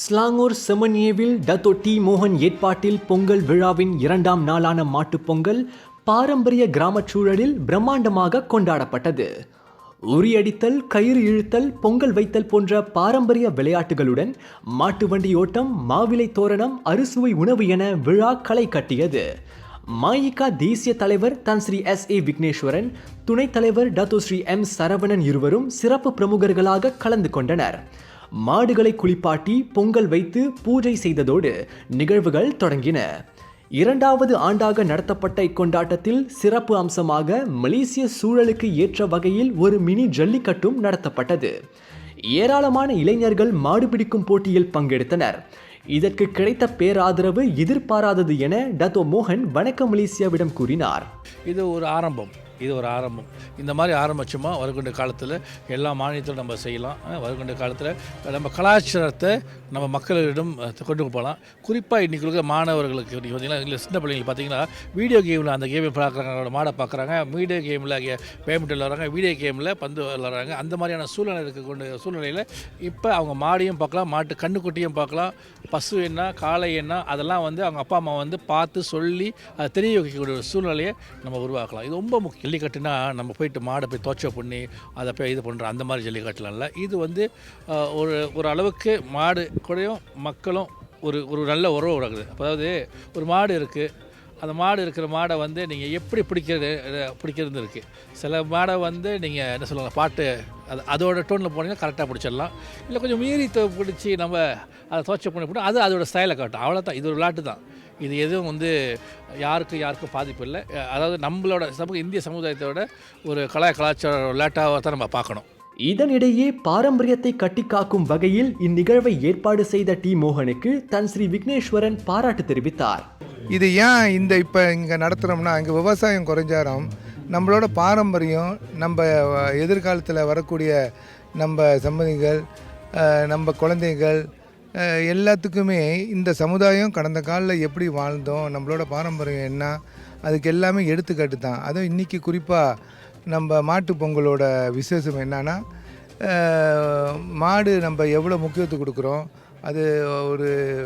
Selangor செமனியேவில் Dato D மோகன் ஏற்பாட்டில் பொங்கல் விழாவின் 2ஆம் நாளான மாட்டுப்பொங்கல் பாரம்பரிய கிராமச் சூழலில் பிரம்மாண்டமாக கொண்டாடப்பட்டது. உரியடித்தல், கயிறு இழுத்தல், பொங்கல் வைத்தல் போன்ற பாரம்பரிய விளையாட்டுகளுடன் மாட்டு வண்டி ஓட்டம், மாவிலை தோரணம், அறுசுவை உணவு என விழா களை கட்டியது. மாயிகா தேசிய தலைவர் தன் ஸ்ரீ S.A. விக்னேஸ்வரன், துணைத் தலைவர் டத்தோ ஸ்ரீ M. சரவணன் இருவரும் சிறப்பு பிரமுகர்களாக கலந்து கொண்டனர். மாடுகளை குளிப்பாட்டி பொங்கல் வைத்து பூஜை செய்ததோடு நிகழ்வுகள் தொடங்கின. 2வது ஆண்டாக நடத்தப்பட்ட இக்கொண்டாட்டத்தில் சிறப்பு அம்சமாக மலேசிய சூழலுக்கு ஏற்ற வகையில் ஒரு மினி ஜல்லிக்கட்டும் நடத்தப்பட்டது. ஏராளமான இளைஞர்கள் மாடு பிடிக்கும் போட்டியில் பங்கெடுத்தனர். இதற்கு கிடைத்த பேராதரவு எதிர்பாராதது என டத்தோ மோகன் வணக்கம் மலேசியாவிடம் கூறினார். இது ஒரு ஆரம்பம். இந்த மாதிரி ஆரம்பிச்சோமா வருகின்ற காலத்தில் எல்லா மாநிலத்திலும் நம்ம செய்யலாம். வருகின்ற காலத்தில் நம்ம கலாச்சாரத்தை நம்ம மக்களிடம் கொண்டு போகலாம். குறிப்பாக இன்றைக்கி இருக்கிற மாணவர்களுக்கு பார்த்தீங்கன்னா இல்லை சின்ன பிள்ளைங்களுக்கு பார்த்தீங்கன்னா வீடியோ கேமில் அந்த கேமை பார்க்குறாங்க, மாடை பார்க்குறாங்க, வீடியோ கேமில் பேமெண்ட் விளாட்றாங்க, வீடியோ கேமில் பந்து விளாட்றாங்க. அந்த மாதிரியான சூழ்நிலை இருக்கக்கூடிய சூழ்நிலையில் இப்போ அவங்க மாடையும் பார்க்கலாம், மாட்டு கண்ணுக்குட்டியும் பார்க்கலாம், பசு என்ன காளை என்ன அதெல்லாம் வந்து அவங்க அப்பா அம்மா வந்து பார்த்து சொல்லி அதை தெரிய வைக்கக்கூடிய ஒரு சூழ்நிலையை நம்ம உருவாக்கலாம். இது ரொம்ப முக்கியம். ஜல்லிக்கட்டுனா நம்ம போயிட்டு மாடை போய் தோச்சை பண்ணி அதை போய் இது பண்ணுற அந்த மாதிரி ஜல்லிக்கட்டுலாம் இல்லை. இது வந்து ஒரு அளவுக்கு மாடு கூடயும் மக்களும் ஒரு நல்ல உறவு உடக்குது. அதாவது ஒரு மாடு இருக்குது, அந்த மாடு இருக்கிற மாடை வந்து நீங்கள் எப்படி பிடிக்கிறது இருக்குது. சில மாடை வந்து நீங்கள் என்ன சொல்லுவாங்க பாட்டு அதோட டோனில் போனீங்கன்னா கரெக்டாக பிடிச்சிடலாம். இல்லை கொஞ்சம் மீறி பிடிச்சி நம்ம அதை தோச்சை பண்ணி போட்டு அது அதோட ஸ்டைலை காட்டும். அவ்வளோதான். இது ஒரு விளையாட்டு தான். இது எதுவும் வந்து யாருக்கும் பாதிப்பு இல்லை. அதாவது நம்மளோட இந்திய சமுதாயத்தோட ஒரு கலாச்சார விளையாட்டாக தான் நம்ம பார்க்கணும். இதனிடையே பாரம்பரியத்தை கட்டிக்காக்கும் வகையில் இந்நிகழ்வை ஏற்பாடு செய்த டி மோகனுக்கு தன் ஸ்ரீ விக்னேஸ்வரன் பாராட்டு தெரிவித்தார். இது ஏன் இப்போ இங்கே நடத்துகிறோம்னா, இங்கே விவசாயம் குறைஞ்சாலும் நம்மளோட பாரம்பரியம், நம்ம எதிர்காலத்தில் வரக்கூடிய நம்ம சம்பந்திகள், நம்ம குழந்தைகள் எல்லாத்துக்குமே இந்த சமுதாயம் கடந்த காலில் எப்படி வாழ்ந்தோம், நம்மளோட பாரம்பரியம் என்ன, அதுக்கு எல்லாமே எடுத்துக்காட்டு தான். அதுவும் இன்றைக்கி குறிப்பாக நம்ம மாட்டு பொங்கலோட விசேஷம் என்னன்னா, மாடு நம்ம எவ்வளோ முக்கியத்துவம் கொடுக்குறோம். அது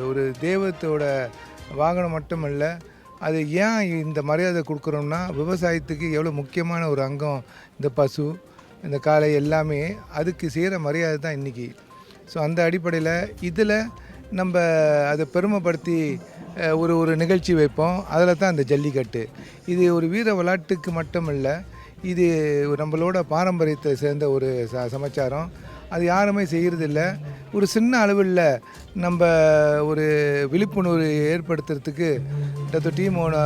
ஒரு தெய்வத்தோட வாகனம் மட்டுமல்ல, அது ஏன் இந்த மரியாதை கொடுக்குறோம்னா, விவசாயத்துக்கு எவ்வளோ முக்கியமான ஒரு அங்கம் இந்த பசு, இந்த காளை எல்லாமே அதுக்கு செய்கிற மரியாதை தான் இன்றைக்கி. ஸோ அந்த அடிப்படையில் இதில் நம்ம அதை பெருமைப்படுத்தி ஒரு நிகழ்ச்சி வைப்போம். அதில் தான் அந்த ஜல்லிக்கட்டு. இது ஒரு வீர விளையாட்டுக்கு மட்டும் இல்லை, இது நம்மளோட பாரம்பரியத்தை சேர்ந்த ஒரு சமாச்சாரம். அது யாருமே செய்கிறதில்ல. ஒரு சின்ன அளவில் நம்ம ஒரு விழிப்புணர்வு ஏற்படுத்துறதுக்கு டத்தோ டி மோகன்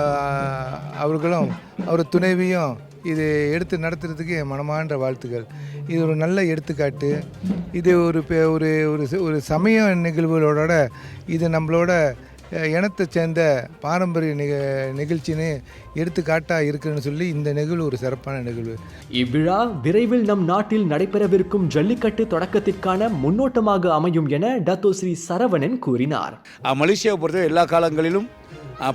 அவர்களும் அவர் துணைவியும் இது எடுத்து நடத்துறதுக்கு என் மனமான்ற வாழ்த்துக்கள். இது ஒரு நல்ல எடுத்துக்காட்டு. இது ஒரு சமய நிகழ்வுகளோட இது நம்மளோட இனத்தை சேர்ந்த பாரம்பரிய நிகழ்ச்சின்னு எடுத்துக்காட்டாக இருக்குன்னு சொல்லி இந்த நிகழ்வு ஒரு சிறப்பான நிகழ்வு. இவ்விழா விரைவில் நம் நாட்டில் நடைபெறவிருக்கும் ஜல்லிக்கட்டு தொடக்கத்திற்கான முன்னோட்டமாக அமையும் என டத்தோ ஸ்ரீ சரவணன் கூறினார். மலேசியாவை பொறுத்த எல்லா காலங்களிலும்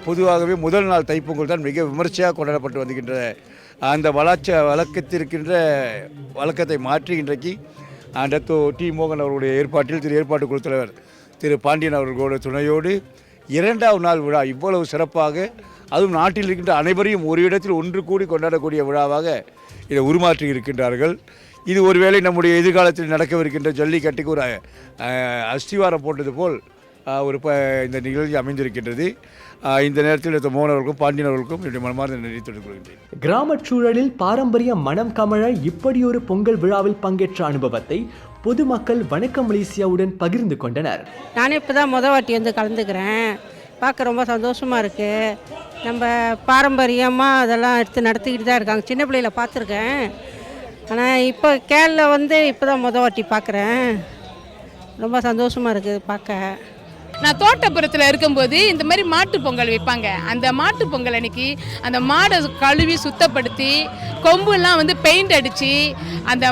பொதுவாகவே முதல் நாள் தைப்பொங்கல் தான் மிக விமர்சையாக கொண்டாடப்பட்டு வருகின்ற அந்த வழக்கத்திருக்கின்ற வழக்கத்தை மாற்றி இன்றைக்கு டத்தோ டி மோகன் அவர்களுடைய ஏற்பாட்டில் ஏற்பாட்டு குழு தலைவர் திரு பாண்டியன் அவர்களோட துணையோடு 2ஆவது நாள் விழா இவ்வளவு சிறப்பாக, அதுவும் நாட்டில் இருக்கின்ற அனைவரையும் ஒரு இடத்தில் ஒன்று கூடி கொண்டாடக்கூடிய விழாவாக இதை உருமாற்றி இருக்கின்றார்கள். இது ஒருவேளை நம்முடைய எதிர்காலத்தில் நடக்கவிருக்கின்ற ஜல்லிக்கட்டுக்கு ஒரு அஸ்திவாரம் போட்டது போல் இந்த நிகழ்ச்சி அமைந்திருக்கின்றது. இந்த நேரத்தில் மோகன் அவர்களுக்கும் பாண்டியன் அவர்களுக்கும் என்னுடைய மனமார்ந்த நன்றி தெரிவித்துக் கொள்கின்றேன். கிராமச் சூழலில் பாரம்பரிய மனம் கமழ இப்படி ஒரு பொங்கல் விழாவில் பங்கேற்ற அனுபவத்தை பொதுமக்கள் வணக்கம் மலேசியாவுடன் பகிர்ந்து கொண்டனர். நானே இப்போ தான் வாட்டி வந்து கலந்துக்கிறேன். பார்க்க ரொம்ப சந்தோஷமாக இருக்குது. நம்ம பாரம்பரியமாக அதெல்லாம் எடுத்து நடத்திக்கிட்டு தான் இருக்காங்க. சின்ன பிள்ளையில பார்த்துருக்கேன். ஆனால் இப்போ கேரளில் வந்து இப்போ தான் வாட்டி பார்க்குறேன். ரொம்ப சந்தோஷமாக இருக்குது பார்க்க. நான் தோட்டப்புறத்தில் இருக்கும்போது இந்த மாதிரி மாட்டு பொங்கல் வைப்பாங்க. அந்த மாட்டு பொங்கல் அன்னைக்கு அந்த மாடை கழுவி சுத்தப்படுத்தி கொம்புலாம் வந்து பெயிண்ட் அடித்து அந்த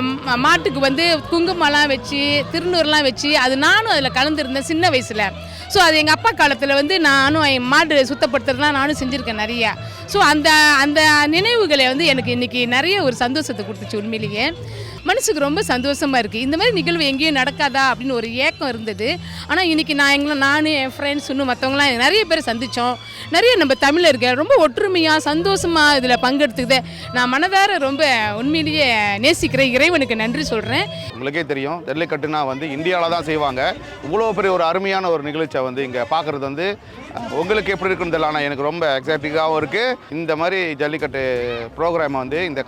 மாட்டுக்கு வந்து குங்குமம்லாம் வச்சு திருநூறுலாம் வச்சு நானும் அதில் கலந்துருந்தேன் சின்ன வயசில். ஸோ அது எங்கள் அப்பா காலத்தில் வந்து நானும் என் மாடு சுத்தப்படுத்துறதுலாம் நானும் செஞ்சுருக்கேன் நிறையா. ஸோ அந்த நினைவுகளை வந்து எனக்கு இன்றைக்கி நிறைய ஒரு சந்தோஷத்தை கொடுத்துச்சு உண்மையிலேயே. மனசுக்கு ரொம்ப சந்தோஷமாக இருக்குது. இந்த மாதிரி நிகழ்வு எங்கேயும் நடக்காதா அப்படின்னு ஒரு ஏக்கம் இருந்தது. ஆனால் இன்றைக்கி நான் என் ஃப்ரெண்ட்ஸ் இன்னும் மற்றவங்களாம் நிறைய பேர் சந்தித்தோம். நிறைய நம்ம தமிழர்கள் ரொம்ப ஒற்றுமையாக சந்தோஷமாக இதில் பங்கெடுத்துக்கிது. நான் மனதார ரொம்ப உண்மையிலேயே நேசிக்கிறேன். இறைவனுக்கு நன்றி சொல்கிறேன். உங்களுக்கே தெரியும், ஜல்லிக்கட்டுனா வந்து இந்தியாவில் தான் செய்வாங்க. இவ்வளோ பெரிய ஒரு அருமையான ஒரு நிகழ்ச்சியை வந்து இங்கே பார்க்குறது வந்து உங்களுக்கு எப்படி இருக்குன்னு தெரியல, ஆனால் எனக்கு ரொம்ப எக்ஸைட்டிங்காகவும் இருக்குது. இந்த மாதிரி ஜல்லிக்கட்டு ப்ரோக்ராமை வந்து இந்த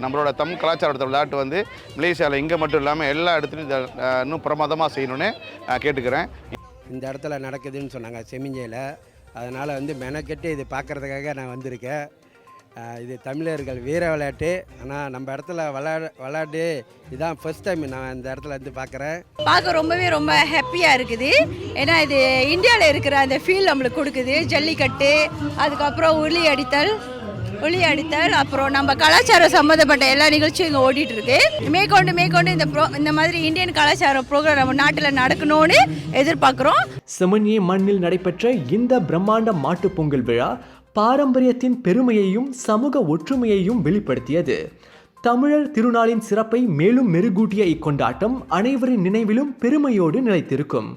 நம்மளோட தமிழ் கலாச்சாரத்தை விளையாட்டு வந்து மலேசியாவில் இங்கே மட்டும் இல்லாமல் எல்லா இடத்துலையும் இன்னும் பிரமாதமாக செய்யணும்னு கேட்டுக்கிறேன். இந்த இடத்துல நடக்குதுன்னு சொன்னாங்க செமிஞ்சையில். அதனால் வந்து மெனக்கெட்டு இது பார்க்குறதுக்காக நான் வந்திருக்கேன். இது தமிழர்கள் வீர விளையாட்டு. ஆனால் நம்ம இடத்துல விளையாட்டு இதுதான் ஃபர்ஸ்ட் டைம் நான் இந்த இடத்துல வந்து பார்க்குறேன். பார்க்க ரொம்ப ஹாப்பியாக இருக்குது. ஏன்னா இது இந்தியாவில் இருக்கிற அந்த ஃபீல் நம்மளுக்கு கொடுக்குது. ஜல்லிக்கட்டு, அதுக்கப்புறம் உளி அடித்தல், அப்புறம் நம்ம கலாச்சாரம் சம்மந்தப்பட்ட எல்லா நிகழ்ச்சியும் இங்கே ஓடிட்டுருக்கு. மேற்கொண்டு இந்த மாதிரி இந்தியன் கலாச்சார ப்ரோக்ராம் நம்ம நாட்டில் நடக்கணும்னு எதிர்பார்க்குறோம். செமன்யே மண்ணில் நடைபெற்ற இந்த பிரம்மாண்ட மாட்டுப் பொங்கல் விழா பாரம்பரியத்தின் பெருமையையும் சமூக ஒற்றுமையையும் வெளிப்படுத்தியது. தமிழர் திருநாளின் சிறப்பை மேலும் மெருகூட்டிய இக்கொண்டாட்டம் அனைவரின் நினைவிலும் பெருமையோடு நிலைத்திருக்கும்.